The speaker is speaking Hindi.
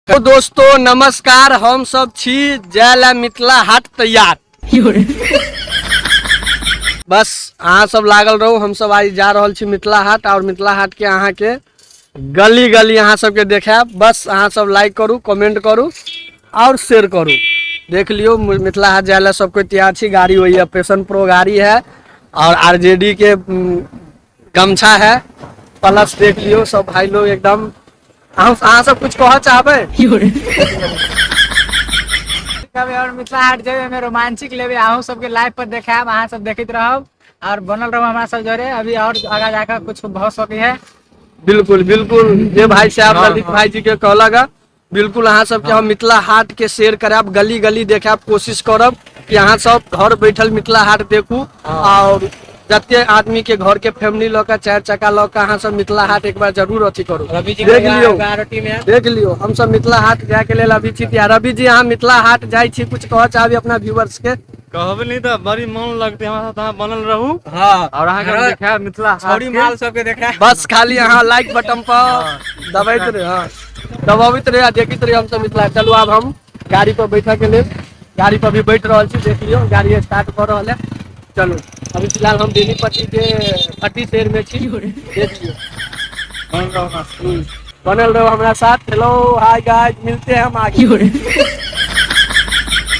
तो दोस्तों नमस्कार, हम सब छी जायला मिथिला हाट तैयार। बस अहाँ सब लागल रहू, हम सब आज जा रहल छी मिथिला हाट और मिथिला हाट के अहाँ के गली गली अहाँ सबके देखाब। बस अहाँ सब लाइक करू, कमेंट करू और शेयर करू। देख लियो मिथिला हाट जायला सब कोई तैयार छी। गाड़ी वही है, पैशन प्रो गाड़ी है और आरजेडी के गमछा है प्लस। देख लियो सब भाई लोग एकदम। अहाँ सब कुछ कह चाहबे? और मिथिला हाट जेबे में रोमांचिक लेबे, आहू सबके लाइव पर देखाब, अहाँ सब देखित रहब और बनल रहो हमारा सब जरे। अभी और आगे जाकर कुछ बहुत सकी है। बिल्कुल बिल्कुल, ये भाई साहब ललित भाई जी के कहलगा बिल्कुल अहाँ सबके हम मिथिला हाट के शेयर कराब, गली गली देखाब, कोशिश करब कि अहाँ सब घर बैठल मिथिला हाट देखू और जते आदमी के घर के फैमिली लौका चार चक्का लौका अहाँ सब मिथिला हाट एक बार जरूर अथी करू। देख लियो हम सब मिथिला हाट जाए के लेल अभी छी तैयार। रवि जी अहाँ मिथिला हाट जाए छी, कुछ कह चाहबे अपना व्यूअर्स के? कहबे नहीं तो बड़ी मन लगते हमारा साथ अहाँ बनल रहू। हाँ, और अहाँ के देखा मिथिला हाट के माल सबके देखा। बस खाली अहाँ लाइक बटन पर दबाइत रहे, हाँ दबावित रहे, देखित रहे हम सब मिथिला। चलो अब हम गाड़ी पर बैठा के लिए गाड़ी पर भी बैठ रहा छी। देख लियो गाड़ी स्टार्ट कर रहा है। चलो अभी फिलहाल हम बेनीपट्टी के पट्टी शहर में छी। देख लियो बनल रहो हमारा साथ। हेलो हाय गाइस, मिलते हैं हम आगे।